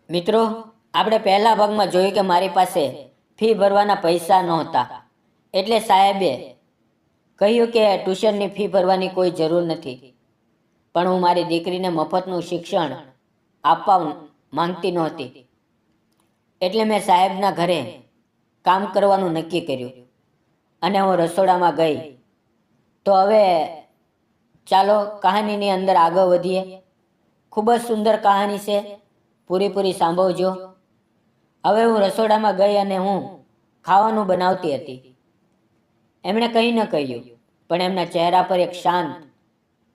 મિત્રો, આપણે પહેલા ભાગમાં જોયું કે મારી પાસે ફી ભરવાના પૈસા નહોતા, એટલે સાહેબે કહ્યું કે ટ્યુશનની ફી ભરવાની કોઈ જરૂર નથી. પણ હું મારી દીકરીને મફતનું શિક્ષણ આપવા માંગતી નહોતી, એટલે મેં સાહેબના ઘરે કામ કરવાનું નક્કી કર્યું અને હું રસોડામાં ગઈ. તો હવે ચાલો કહાનીની અંદર આગળ વધીએ. ખૂબ જ સુંદર કહાની છે, પૂરી સાંભળજો. હવે હું રસોડામાં ગઈ અને હું ખાવાનું બનાવતી હતી. એમણે કંઈ ન કહ્યું, પણ એમના ચહેરા પર એક શાંત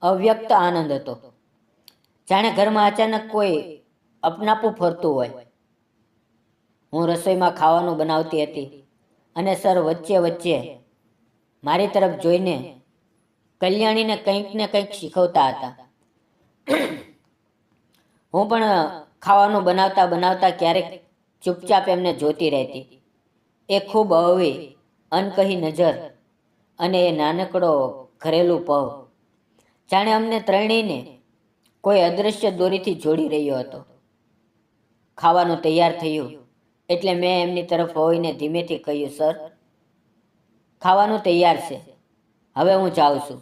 અવ્યક્ત આનંદ હતો, જાણે ઘરમાં અચાનક કોઈ અપનાપું ફરતું હોય. હું રસોઈમાં ખાવાનું બનાવતી હતી અને સર વચ્ચે વચ્ચે મારી તરફ જોઈને કલ્યાણીને કંઈક ને કંઈક શીખવતા હતા. હું પણ ખાવાનું બનાવતા બનાવતા ક્યારેક ચૂપચાપ એમને જોતી રહેતી. એ ખૂબ અવી અનકહી નજર અને એ નાનકડો ઘરેલું પગ, જાણે અમને ત્રણેયને કોઈ અદૃશ્ય દોરીથી જોડી રહ્યો હતો. ખાવાનું તૈયાર થયું એટલે મેં એમની તરફ હોઈને ધીમેથી કહ્યું, સર, ખાવાનું તૈયાર છે, હવે હું જાઉં છું.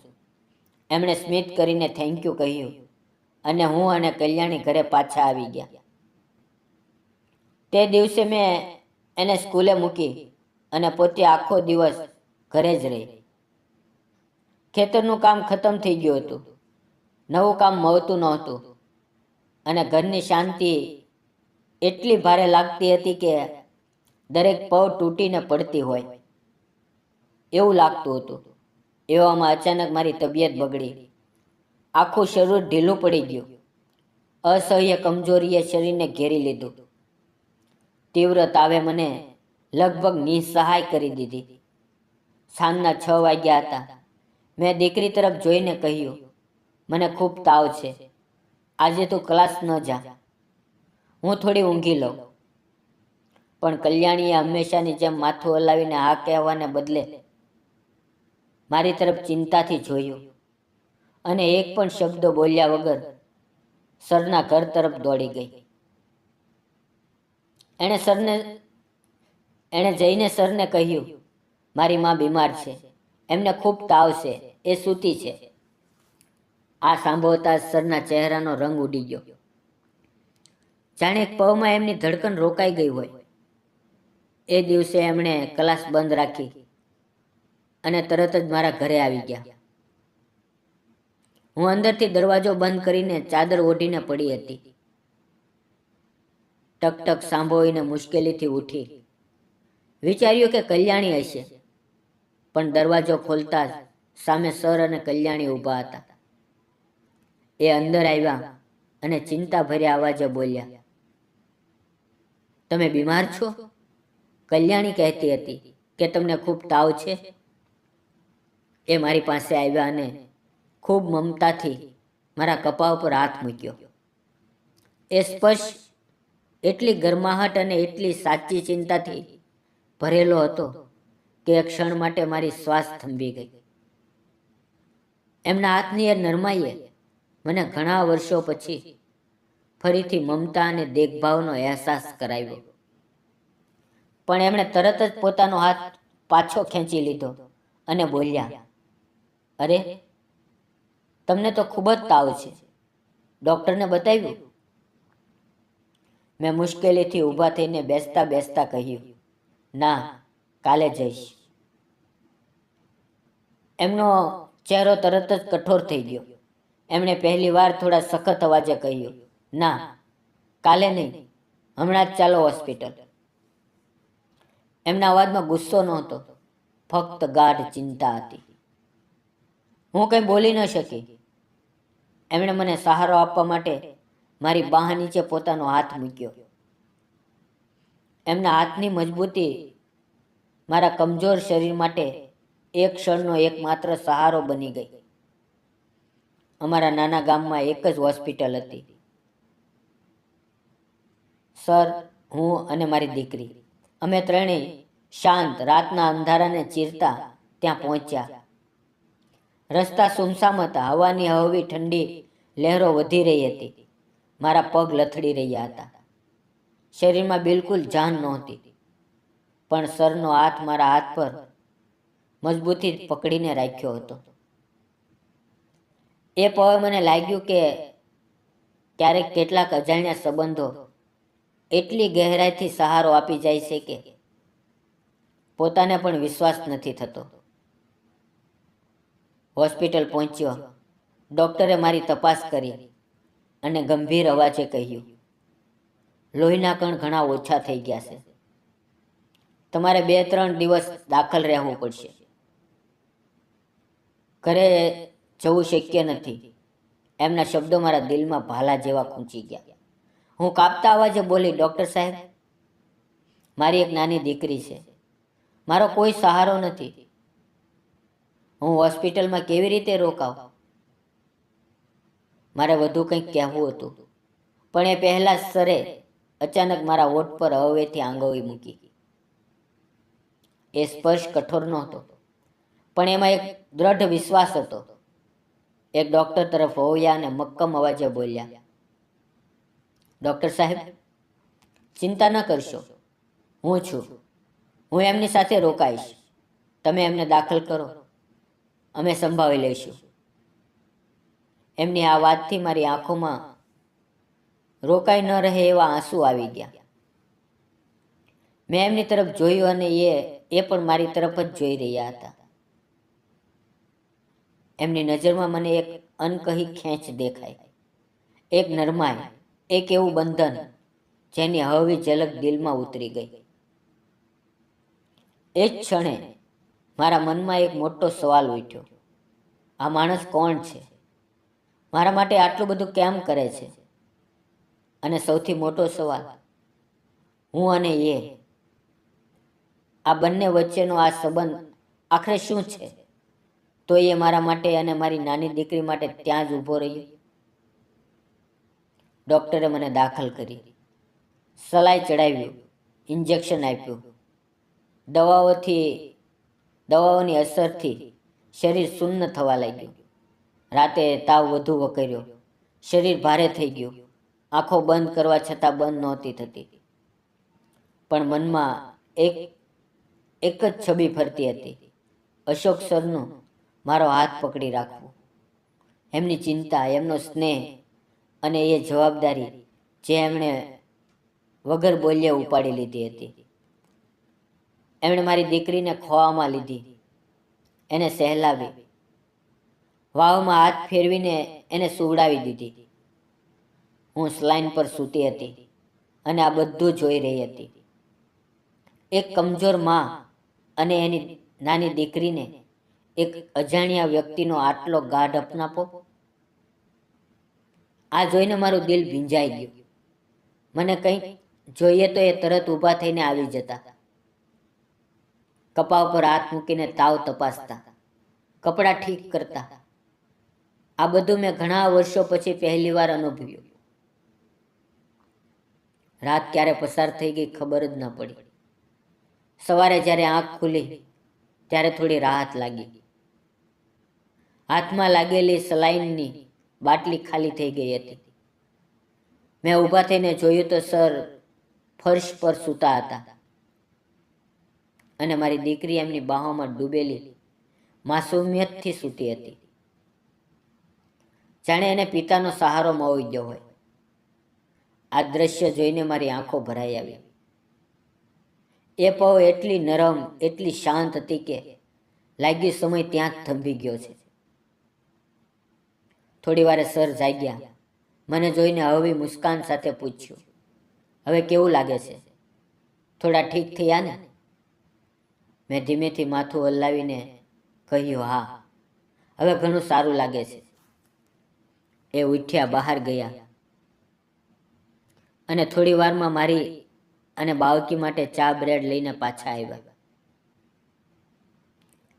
એમણે સ્મિત કરીને થેન્ક યુ કહ્યું અને હું અને કલ્યાણી ઘરે પાછા આવી ગયા. તે દિવસે મેં એને સ્કૂલે મૂકી અને પોતે આખો દિવસ ઘરે જ રહી. ખેતરનું કામ ખતમ થઈ ગયું હતું, નવું કામ મળતું નહોતું અને ઘરની શાંતિ એટલી ભારે લાગતી હતી કે દરેક પગ તૂટીને પડતી હોય એવું લાગતું હતું. એવામાં અચાનક મારી તબિયત બગડી. આખું શરીર ઢીલું પડી ગયું. અસહ્ય કમજોરીએ શરીરને ઘેરી લીધું. તીવ્ર તાવે મને લગભગ નિસહાય કરી દીધી. સાંજના 6 વાગ્યા હતા. મેં દીકરી તરફ જોઈને કહ્યું, મને ખૂબ તાવ છે, આજે તું ક્લાસ ન જા, હું થોડી ઊંઘી લઉં. પણ કલ્યાણીએ હંમેશાની જેમ માથું હલાવીને હા કહેવાને બદલે મારી તરફ ચિંતાથી જોયું અને એક પણ શબ્દ બોલ્યા વગર સરના ઘર તરફ દોડી ગઈ. એણે જઈને સરને કહ્યું, મારી માં બીમાર છે, એમને ખૂબ તાવ છે, એ સૂતી છે. આ સાંભળતા સરના ચહેરાનો રંગ ઉડી ગયો, જાણે એક પવમાં એમની ધડકન રોકાઈ ગઈ હોય. એ દિવસે એમણે ક્લાસ બંધ રાખી અને તરત જ મારા ઘરે આવી ગયા. હું અંદરથી દરવાજો બંધ કરીને ચાદર ઓઢીને પડી હતી. ટક ટક સાંભળીને મુશ્કેલીથી ઉઠી. વિચાર્યું કે કલ્યાણી હશે, પણ દરવાજો ખોલતા જ સામે સર અને કલ્યાણી ઊભા હતા. એ અંદર આવ્યા અને ચિંતાભર્યા અવાજે બોલ્યા, તમે બીમાર છો? કલ્યાણી કહેતી હતી કે તમને ખૂબ તાવ છે. એ મારી પાસે આવ્યા અને ખૂબ મમતાથી મારા કપા ઉપર હાથ મૂક્યો. એ સ્પર્શ એટલી ગરમાહટ અને એટલી સાચી ચિંતાથી ભરેલો હતો કે એક ક્ષણ માટે મારી શ્વાસ થંભી ગઈ. એમના હાથની એ નરમાઈએ મને ઘણા વર્ષો પછી ફરીથી મમતા અને દેખભાવનો અહેસાસ કરાવ્યો. પણ એમણે તરત જ પોતાનો હાથ પાછો ખેંચી લીધો અને બોલ્યા, અરે, તમને તો ખૂબ જ તાવ છે, ડૉક્ટરને બતાવ્યું? મેં મુશ્કેલીથી ઊભા થઈને બેસતા બેસતા કહ્યું, ના, કાલે જઈશ. એમનો ચહેરો તરત જ કઠોર થઈ ગયો. એમણે પહેલી વાર થોડા સખત અવાજે કહ્યું, ના, કાલે નહીં, હમણાં જ ચાલો હોસ્પિટલ. એમના અવાજમાં ગુસ્સો નહોતો, ફક્ત ગાઢ ચિંતા હતી. હું કંઈ બોલી ન શકી. એમણે મને સહારો આપવા માટે મારી બાહ નીચે પોતાનો હાથ મૂક્યો. એમના હાથની મજબૂતી મારા કમજોર શરીર માટે એક ક્ષણનો એકમાત્ર સહારો બની ગઈ. અમારા નાના ગામમાં એક જ હોસ્પિટલ હતી. સર, હું અને મારી દીકરી, અમે ત્રણેય શાંત રાતના અંધારાને ચીરતા ત્યાં પહોંચ્યા. રસ્તા સુમસામ હતા. હવાની હળવી ઠંડી લહેરો વધી રહી હતી. મારા પગ લથડી રહ્યા હતા. શરીરમાં બિલકુલ જાન નહોતી, પણ સરનો હાથ મારા હાથ પર મજબૂતી પકડીને રાખ્યો હતો. એ પવે મને લાગ્યું કે ક્યારેક કેટલાક અજાણ્યા સંબંધો એટલી ગહેરાઈથી સહારો આપી જાય છે કે પોતાને પણ વિશ્વાસ નથી થતો. હોસ્પિટલ પહોંચ્યો. ડૉક્ટરે મારી તપાસ કરી અને ગંભીર અવાજે કહ્યું, લોહીના કણ ઘણા ઓછા થઈ ગયા છે. તમારે 2-3 દિવસ દાખલ રહેવું પડશે. ઘરે જવું શક્ય નથી. એમના શબ્દો મારા દિલમાં ભાલા જેવા ખૂંચી ગયા. હું કાપતા અવાજે બોલી, ડૉક્ટર સાહેબ, મારી એક નાની દીકરી છે. મારો કોઈ સહારો નથી. હું હોસ્પિટલમાં કેવી રીતે રોકાવ? મારે વધુ કંઈક કહેવું હતું, પણ એ પહેલાં સરે અચાનક મારા હોઠ પર હવેથી આંગળી મૂકી. એ સ્પર્શ કઠોર નહોતો, પણ એમાં એક દ્રઢ વિશ્વાસ હતો. એક ડૉક્ટર તરફ હોવ્યા અને મક્કમ અવાજે બોલ્યા, ડૉક્ટર સાહેબ, ચિંતા ન કરશો. હું છું. હું એમની સાથે રોકાઈશ. તમે એમને દાખલ કરો. અમે સંભાળી લઈશું. એમની આ વાતથી મારી આંખોમાં રોકાઈ ન રહે એવા આંસુ આવી ગયા. મેં એમની તરફ જોયું અને એ પણ મારી તરફ જ જોઈ રહ્યા હતા. એમની નજરમાં મને એક અનકહી ખેંચ દેખાઈ, એક નરમાઈ, એક એવું બંધન જેની હળવી ઝલક દિલમાં ઉતરી ગઈ. એ જ ક્ષણે મારા મનમાં એક મોટો સવાલ ઉઠ્યો. આ માણસ કોણ છે? મારા માટે આટલું બધું કેમ કરે છે? અને સૌથી મોટો સવાલ, હું અને આ બંને વચ્ચેનો આ સંબંધ આખરે શું છે? તો એ મારા માટે અને મારી નાની દીકરી માટે ત્યાં જ ઊભો રહ્યો. ડૉક્ટરે મને દાખલ કરી, સલાઈ ચડાવ્યું, ઇન્જેક્શન આપ્યું. દવાઓની અસરથી શરીર સુન્ન થવા લાગ્યું. રાતે તાવ વધુ વકર્યો. શરીર ભારે થઈ ગયું. આંખો બંધ કરવા છતાં બંધ નહોતી થતી. પણ મનમાં એક જ છબી ફરતી હતી, અશોક સરનું મારો હાથ પકડી રાખવું. એમની ચિંતા, એમનો સ્નેહ અને એ જવાબદારી જે એમણે વગર બોલ્યા ઉપાડી લીધી હતી. એમણે મારી દીકરીને ખોવામાં લીધી, એને સહેલાવી, વાવમાં હાથ ફેરવીને એને સુવડાવી દીધી. હું સ્લાઇન પર સૂતી હતી અને આ બધું જોઈ રહી હતી. એક કમજોર માં અને એની નાની દીકરીને એક અજાણ્યા વ્યક્તિનો આટલો ગાઢ અપનાપો. આ જોઈને મારું દિલ ભીંજાઈ ગયું. મને કંઈક જોઈએ તો એ તરત ઊભા થઈને આવી જતા. કપા ઉપર હાથ મૂકીને તાવ તપાસતા, કપડાં ઠીક કરતા. આ બધું મેં ઘણા વર્ષો પછી પહેલીવાર અનુભવ્યું. રાત ક્યારે પસાર થઈ ગઈ ખબર જ ન પડી. સવારે જ્યારે આંખ ખુલી ત્યારે થોડી રાહત લાગી. હાથમાં લાગેલી સલાઈનની બાટલી ખાલી થઈ ગઈ હતી. મેં ઊભા થઈને જોયું તો સર ફર્શ પર સૂતા હતા અને મારી દીકરી એમની બાહોમાં ડૂબેલી માસૂમિયતથી સૂતી હતી, જાણે એને પિતાનો સહારો મળી ગયો હોય. આ દ્રશ્ય જોઈને મારી આંખો ભરાઈ આવી. એ પવ એટલી નરમ, એટલી શાંત હતી કે લાગ્યું સમય ત્યાં જ થંભી ગયો છે. થોડી વારે સર જાગ્યા. મને જોઈને હળવી મુસ્કાન સાથે પૂછ્યું, હવે કેવું લાગે છે? થોડા ઠીક થયા ને? મેં ધીમેથી માથું હલાવીને કહ્યું, હા, હવે ઘણું સારું લાગે છે. એ ઉઠ્યા, બહાર ગયા અને થોડી વારમાં મારી અને બાળકી માટે ચા બ્રેડ લઈને પાછા આવ્યા.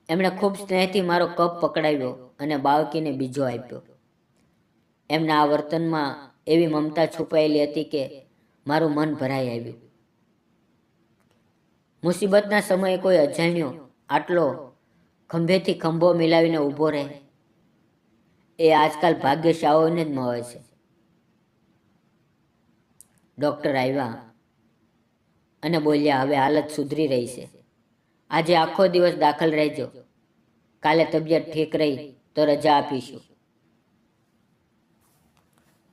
એમણે ખૂબ સ્નેહથી મારો કપ પકડાવ્યો અને બાળકીને બીજો આપ્યો. એમના આ વર્તનમાં એવી મમતા છુપાયેલી હતી કે મારું મન ભરાઈ આવ્યું. મુસીબતના સમયે કોઈ અજાણ્યો આટલો ખંભેથી ખંભો મિલાવીને ઊભો રહે, એ આજકાલ ભાગ્યશાળીઓને જ મળે છે. ડૉક્ટર આવ્યા. અને બોલ્યા, હવે હાલત સુધરી રહી છે. આજે આખો દિવસ દાખલ રહેજો. કાલે તબિયત ઠીક રહી તો રજા આપીશું.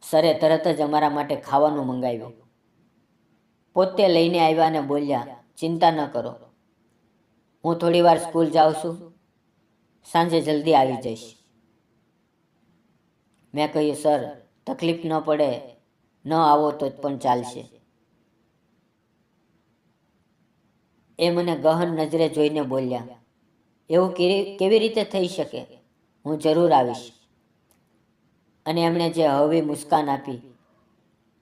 સરે તરત જ અમારા માટે ખાવાનું મંગાવ્યું. પોતે લઈને આવ્યા અને બોલ્યા, ચિંતા ન કરો, હું થોડી વાર સ્કૂલ જાઉં છું, સાંજે જલ્દી આવી જઈશ. મેં કહ્યું, સર, તકલીફ ન પડે, ન આવો તો પણ ચાલશે. એ મને ગહન નજરે જોઈને બોલ્યા, એવું કેવી રીતે થઈ શકે? હું જરૂર આવીશ. અને એમણે જે હળવી મુસ્કાન આપી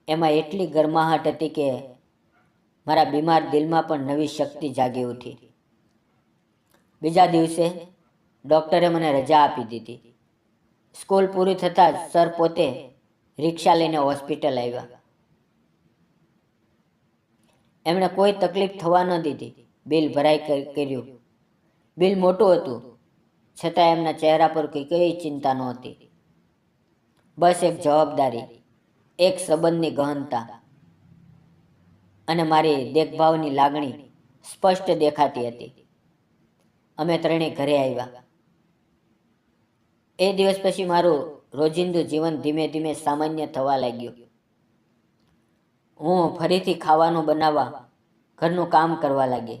એમાં એટલી ગરમાહટ હતી કે મારા બીમાર દિલમાં પણ નવી શક્તિ જાગી ઉઠી. બીજા દિવસે ડૉક્ટરે મને રજા આપી દીધી. સ્કૂલ પૂરી થતાં જ સર પોતે રિક્ષા લઈને હોસ્પિટલ આવ્યા. એમણે કોઈ તકલીફ થવા ન દીધી. બિલ ભરાઈ કર્યું. બિલ મોટું હતું, છતાં એમના ચહેરા પર કઈ ચિંતા નહોતી. બસ એક જવાબદારી, એક સંબંધની ગહનતા અને મારી દેખભાવની લાગણી સ્પષ્ટ દેખાતી હતી. અમે ત્રણેય ઘરે આવ્યા. એ દિવસ પછી મારું રોજિંદુ જીવન ધીમે ધીમે સામાન્ય થવા લાગ્યું. હું ફરીથી ખાવાનું બનાવવા, ઘરનું કામ કરવા લાગી.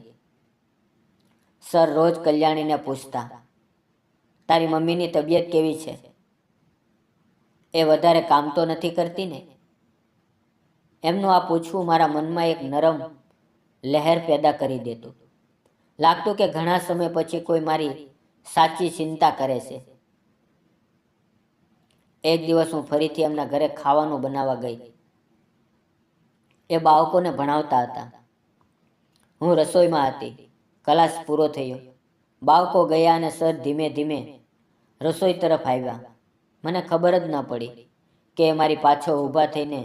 સર રોજ કલ્યાણીને પૂછતા, તારી મમ્મીની તબિયત કેવી છે? એ વધારે કામ તો નથી કરતી ને? એમનું આ પૂછવું મારા મનમાં એક નરમ લહેર પેદા કરી દેતું. લાગતું કે ઘણા સમય પછી કોઈ મારી સાચી ચિંતા કરે છે. એક દિવસ હું ફરીથી એમના ઘરે ખાવાનું બનાવવા ગઈ. એ બાળકોને ભણાવતા હતા. હું રસોઈમાં હતી. ક્લાસ પૂરો થયો. બાળકો ગયા અને સર ધીમે ધીમે રસોઈ તરફ આવ્યા. મને ખબર જ ન પડી કે મારી પાછળ ઊભા થઈને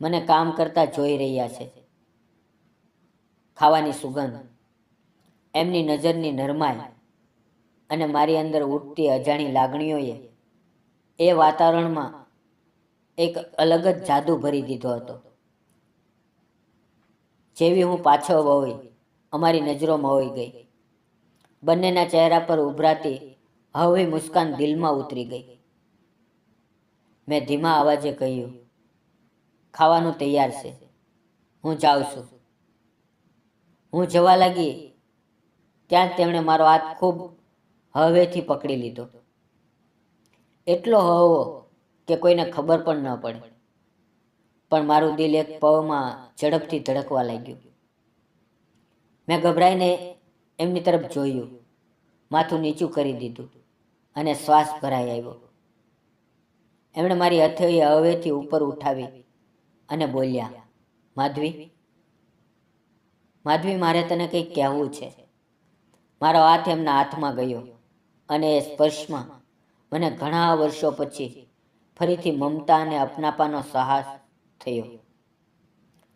મને કામ કરતા જોઈ રહ્યા છે. ખાવાની સુગંધ, એમની નજરની નરમાઈ અને મારી અંદર ઉઠતી અજાણી લાગણીઓએ એ વાતાવરણમાં એક અલગ જ જાદુ ભરી દીધો હતો. જેવી હું પાછળ વળી, અમારી નજરો મોવાઈ ગઈ. બંનેના ચહેરા પર ઉભરાતી હળવી મુસ્કાન દિલમાં ઉતરી ગઈ. મેં ધીમા અવાજે કહ્યું, ખાવાનું તૈયાર છે, હું જાઉં છું. હું જવા લાગી ત્યાં તેમણે મારો હાથ ખૂબ હળવેથી પકડી લીધો. એટલો હળવો કે કોઈને ખબર પણ ન પડે. પણ મારું દિલ એક પળમાં ઝડપથી ધડકવા લાગ્યું. મેં ગભરાઈને એમની તરફ જોયું, માથું નીચું કરી દીધું અને શ્વાસ ભરાઈ આવ્યો. એમણે મારી હથેળી હળવેથી ઉપર ઉઠાવી અને બોલ્યા, માધવી, માધવી, મારે તને કંઈક કહેવું છે. મારો હાથ એમના હાથમાં ગયો અને એ સ્પર્શમાં મને ઘણા વર્ષો પછી ફરીથી મમતા અને અપનાપાનો સાહસ થયો.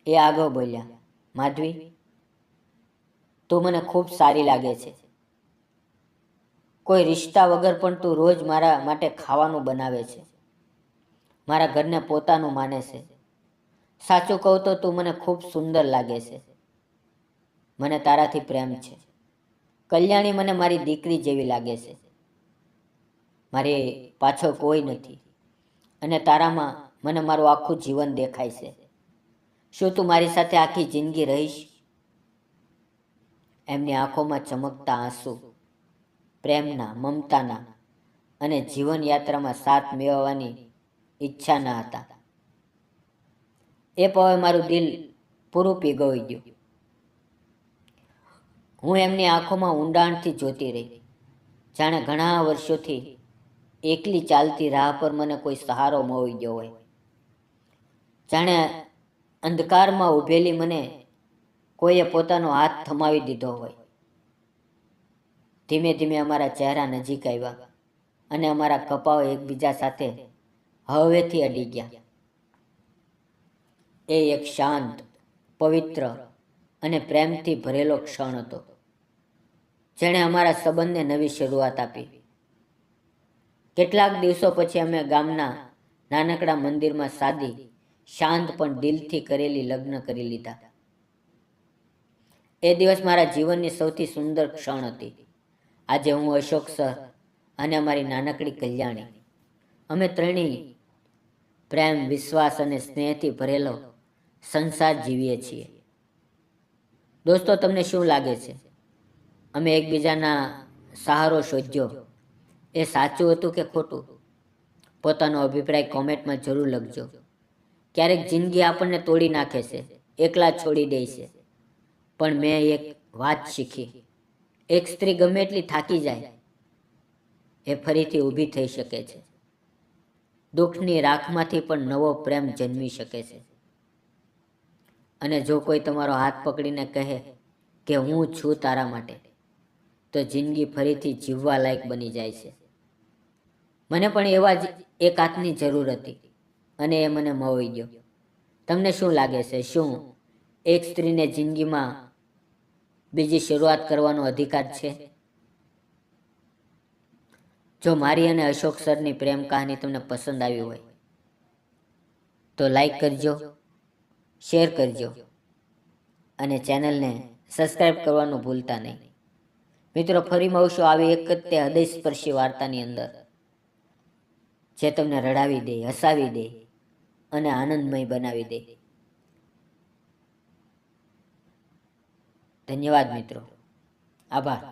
એ આગળ બોલ્યા, માધવી, તું મને ખૂબ સારી લાગે છે. કોઈ રિશ્તા વગર પણ તું રોજ મારા માટે ખાવાનું બનાવે છે. મારા ઘરને પોતાનું માને છે. સાચું કહું તો તું મને ખૂબ સુંદર લાગે છે. મને તારાથી પ્રેમ છે. કલ્યાણી મને મારી દીકરી જેવી લાગે છે. મારી પાછળ કોઈ નથી અને તારામાં મને મારું આખું જીવન દેખાય છે. શું તું મારી સાથે આખી જિંદગી રહીશ? એમની આંખોમાં ચમકતા આંસુ પ્રેમના, મમતાના અને જીવનયાત્રામાં સાથ મેળવવાની ઈચ્છાના હતા. એ પળે મારું દિલ પૂરું પીગળી ગયું. હું એમની આંખોમાં ઊંડાણથી જોતી રહી, જાણે ઘણા વર્ષોથી એકલી ચાલતી રાહ પર મને કોઈ સહારો મળી ગયો હોય. જાણે અંધકારમાં ઊભેલી મને કોઈએ પોતાનો હાથ થમાવી દીધો હોય. ધીમે ધીમે અમારા ચહેરા નજીક આવ્યા અને અમારા કપાળ એકબીજા સાથે હળવેથી અડી ગયા. એ એક શાંત, પવિત્ર અને પ્રેમથી ભરેલો ક્ષણ હતો, જેણે અમારા સંબંધને નવી શરૂઆત આપી. કેટલાક દિવસો પછી અમે ગામના નાનકડા મંદિરમાં સાદી, શાંત પણ દિલથી કરેલી લગ્ન કરી લીધા. એ દિવસ મારા જીવનની સૌથી સુંદર ક્ષણ હતી. આજે હું, અશોક સર અને અમારી નાનકડી કલ્યાણી, અમે ત્રણેય પ્રેમ, વિશ્વાસ અને સ્નેહથી ભરેલો સંસાર જીવીએ છીએ. દોસ્તો, તમને શું લાગે છે? અમે એકબીજાના સહારો શોધ્યો એ સાચું હતું કે ખોટું? પોતાનો અભિપ્રાય કોમેન્ટમાં જરૂર લખજો. ક્યારેક જિંદગી આપણને તોડી નાખે છે, એકલા છોડી દે છે. પણ મેં એક વાત શીખી: એક સ્ત્રી ગમે એટલી થાકી જાય એ ફરીથી ઊભી થઈ શકે છે. દુઃખની રાખમાંથી પણ નવો પ્રેમ જન્મી શકે છે. અને જો કોઈ તમારો હાથ પકડીને કહે કે હું છું તારા માટે, તો જિંદગી ફરીથી જીવવા લાયક બની જાય છે. મને પણ એવા જ એક હાથની જરૂર હતી અને એ મને મળી ગયો. તમને શું લાગે છે? શું એક સ્ત્રીને જિંદગીમાં બીજી શરૂઆત કરવાનો અધિકાર છે? જો મારી અને અશોક સરની પ્રેમ કહાની તમને પસંદ આવી હોય તો લાઈક કરજો, શેર કરજો અને ચેનલને સબસ્ક્રાઈબ કરવાનું ભૂલતા નહીં. મિત્રો, ફરી મળશું આવી એક જ તે હૃદયસ્પર્શી વાર્તાની અંદર, જે તમને રડાવી દે, હસાવી દે અને આનંદમય બનાવી દે. ધન્યવાદ મિત્રો. આભાર.